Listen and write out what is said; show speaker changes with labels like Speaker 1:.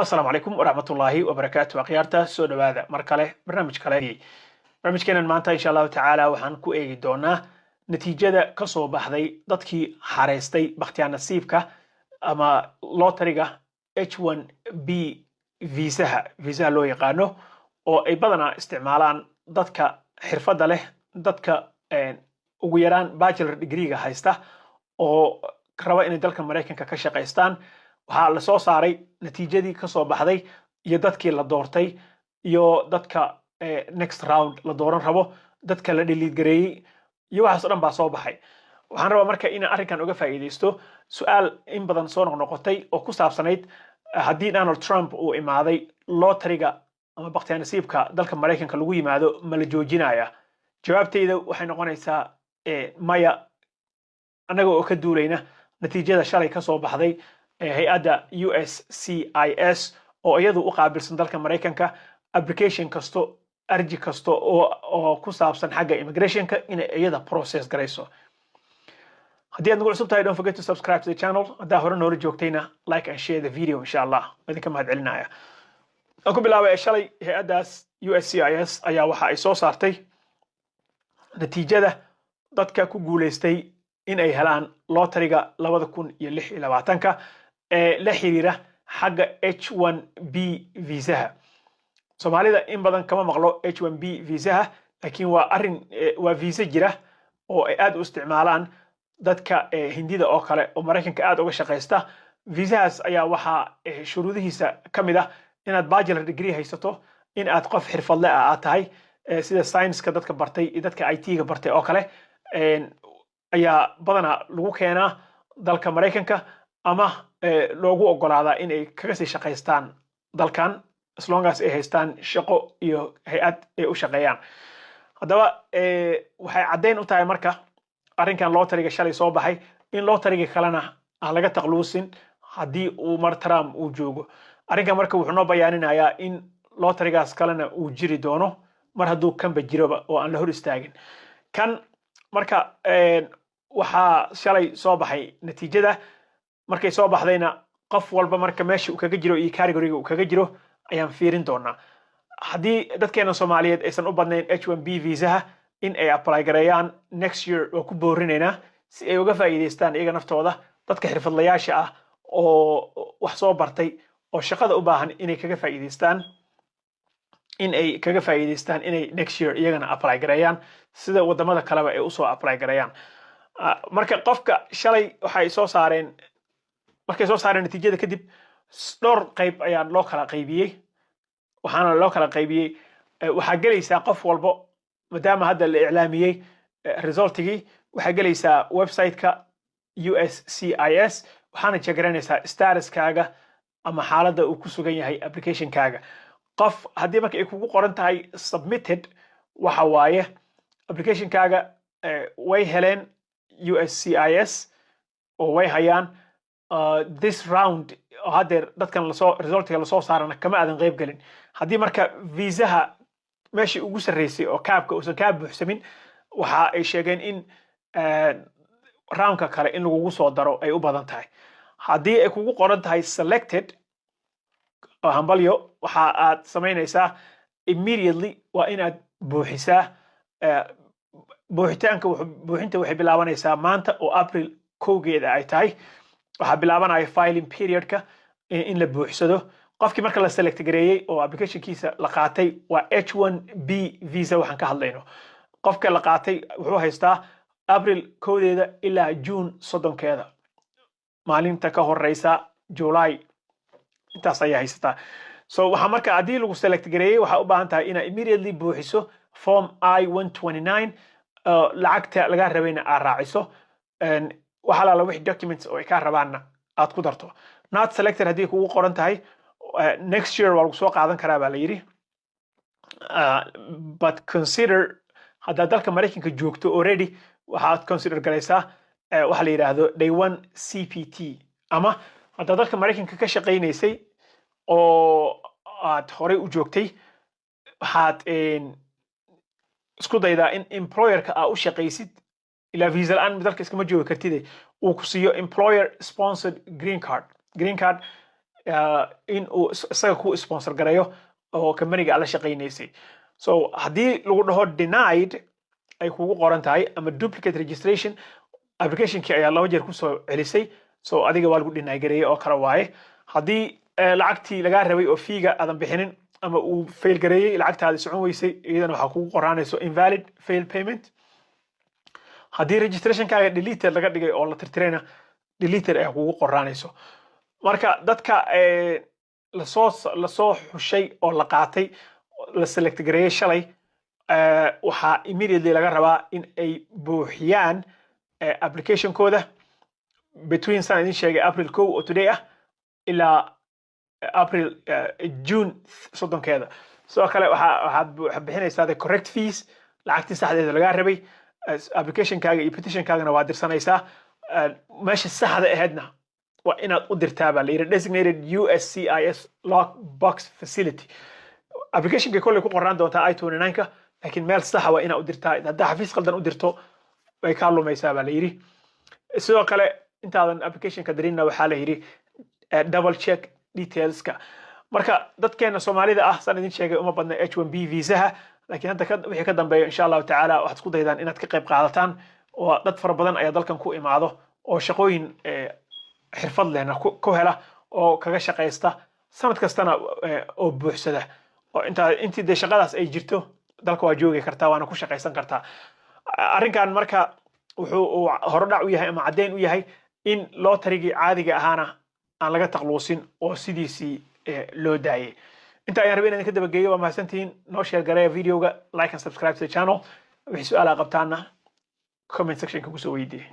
Speaker 1: السلام عليكم ورحمة الله وبركاته أخيارتا سو دوادا مركله برنامج كله barnaamijkeenan maanta insha allahu tacaala waxaan ku eegi doonaa natiijada kasoo baxday dadkii xareystay bakhtiyaa nasiibka ama lotariga H1B viisaha loo yaqaano oo ay badanaa isticmaalaan dadka xirfadda leh dadka ugu yaraan bachelor degree-ga haysta oo raba inay dalka Mareykanka ka shaqeystaan waxaa la soo saaray natiijadii kasoo baxday iyo dadkii la doortay iyo dadka next round la dooran rabo dadka la delete gareeyay iyo waxaas oo dhan baa soo baxay waxaan rabaa marka in arrinkan uga faa'iideysto su'aal in badan soo noqnoqotay oo ku saabsanayd haddii Donald Trump uu imaaday lotariga ama bakhtiyaa nasiibka dalka Mareykanka lagu yimaado ma la joojinaya jawaabtayda waxay noqonaysaa maya anaga oo ka duulayna natiijada shalay ka soo baxday hay'adda USCIS oo iyadu u qaabilsan dalka Mareykanka application kasto arji kasto oo ku saabsan xagga immigrationka in iyada process garayso haddii aad nagu cusub tahay don't forget to subscribe to the channel haddaa hore noola joogtayna like and share the video insha Allah idinka mahad celinaya aan ku bilaabay shalay hay'addaas USCIS ayaa waxa ay soo saartay natiijada dadka ku guuleystay in ay helaan lotariga 2026 ee la xiriira xagga H1B viisaha Soomaalida in badan kama maqlo H1B viisaha laakiin waa viisa jira oo ay aad u isticmaalaan dadka Hindida oo kale oo Mareykanka aad uga shaqeysta viisahaas ayaa waxa shuruudihiisa kamid ah inaad bachelor degree haysato in aad qof xirfadle ah tahay sida science-ka dadka bartay iyo dadka IT-ga bartay oo kale ayaa badanaa lagu keenaa dalka Mareykanka ama loogu ogolaadaa in ay kaga sii shaqeystaan dalkan as long as ay haystaan shaqo iyo hay'ad ay u shaqeeyaan haddaba waxay caddeyn u tahay marka arrinkan lotariga shalay soo baxay in lotariga kalena aan laga taqluusin haddii uu mar Trump uu joogo arrinkan marka wuxuu noo bayaaninayaa in lotarigaas kalena uu jiri doono mar hadduu kanba jiroba oo aan la hor istaagin kan marka waxaa shalay soo baxay natiijada markay soo baxdayna qof walba marka meesha uu kaga jiro iyo category-ga uu kaga jiro ayaan fiirin doonaa haddii dadkeena Soomaaliyeed aysan u badnayn H1B viisaha in ay apply gareeyaan next year oo ku boorinaynaa si ay uga faa'iideystaan iyaga naftooda dadka xirfadlayaasha ah oo wax soo bartay oo shaqada u baahan inay kaga faa'iideystaan inay next year iyagana apply gareeyaan sida wadamada kaleba ay u soo apply gareeyaan marka qofka shalay waxay soo saareen markay soo saareen natiijada kadib dhowr qayb ayaa loo kala qaybiyay waxaa gelaysaa qof walbo maadaama hadda la iclaamiyay resultigii waxaa gelaysaa website-ka USCIS waxaana jegranaysaa statuskaaga ama xaaladda uu ku sugan yahay applicationkaaga qof haddii marka ay kugu qoran tahay submitted waxa waaye applicationkaaga way heleen USCIS oo way hayaan this round haddeer dadkan resultiga lasoo saarana kama aadan qayb gelin haddii marka viisaha meeshii ugu sarreysay oo kaabka uusan kaa buuxsamin waxa ay sheegeen in roundka kale in lagugu soo daro ay u badan tahay haddii ay kugu qoran tahay selected hambalyo waxa aad samaynaysaa immediately waa inaad buuxisaa buuxinta waxay bilaabanaysaa maanta oo April 1 ay tahay waxaa bilaabanaya filing periodka in la buuxsado qofkii marka la select gareeyay oo applicationkiisa la qaatay waa H1B visa waxaan ka hadlayno qofka la qaatay wuxuu haystaa April 1 ilaa June 3 maalinta ka horeysa July intaas ayaa haysataa so waxa marka haddii lagu select gareeyay waxa u baahan tahay inaad immediately buuxiso form I-129 lacagta laga rabayna aad raaciso waxa la wixii documents oo ay ka rabaanna aad ku darto not selected haddii kugu qoran tahay next year waa lagu soo qaadan karaa baa la yidhi but consider haddaad dalka Mareykanka joogto already waxaad consider garaysaa waxa la yidhaahdo day 1 CPT ama haddaad dalka Mareykanka ka shaqaynaysay oo aad horey u joogtay waxaad isku daydaa in employerka aad u shaqaysid ilaa visa la'aan dalka iskama joogi kartid uu ku siiyo employer sponsored green card in uu isaga ku sponsor gareeyo oo company-ga ala shaqeynaysay. So haddii lagu dhaho denied ay kugu qoran tahay ama duplicate registration, application-kii ayaa 2 jeer kusoo celisay, so adiga waa lagu deny gareeyay oo kale waaye. haddii lacagtii lagaa rabay oo fiiga aadan bixinin ama uu fail gareeyay lacagtaadi socon weysay, iyadana waxaa kugu qoraanayso invalid fail payment. haddii registrationkaaga deleted laga dhigay oo la tirtirayna deleted ayaa kugu qoraanayso. marka dadka lasoo xushay oo la qaatay la select gareeyay shalay, waxaa immediately laga rabaa in ay buuxiyaan application-kooda between saan idin sheegay April 1 oo today ah ilaa April June 30-keeda. sidoo kale waxaad bixinaysaa the correct fees, lacagtii saxdeeda lagaa rabay. application-kaaga iyo petition-kaagana waa dirsanaysaa. meesha saxda ahaydna waa inaad u dirtaa baa la yidhi designated USCIS lockbox facility. application-ka kolley ku qoraan doontaa I-29-ka, laakiin meel saxa waa inaad u dirtaa. haddaa xafiis qaldan u dirto way kaa lumaysaa baa la yidhi. sidoo kale intaadan application-ka dirinna waxaa la yidhi double check details-ka. marka dadkeena Soomaalida ah saan idin sheegay uma badna H1B visa-ha, laakiin hadda wixii ka dambeeyo insha Allah tacaala waxaad isku daydaan inaad ka qayb qaadataan, oo dad fara badan ayaa dalkan ku imaado oo shaqooyin xirfad lehna ku hela oo kaga shaqaysta sanad kastana oo buuxsada. oo intii de shaqadaas ay jirto dalka waa joogi kartaa waana ku shaqaysan kartaa. arrinkan marka wuxuu horodhac u yahay ama caddeyn u yahay in lootarigii caadiga ahaana aan laga taqluusin oo sidiisii loo daayay. inta ayaan rabay inaan ka dabageeyo. waa mahadsantihiin. noo share gareeya videoga, like and subscribe to the channel. wixii su'aalaha qabtaana comment section-ka kusoo weydiiya.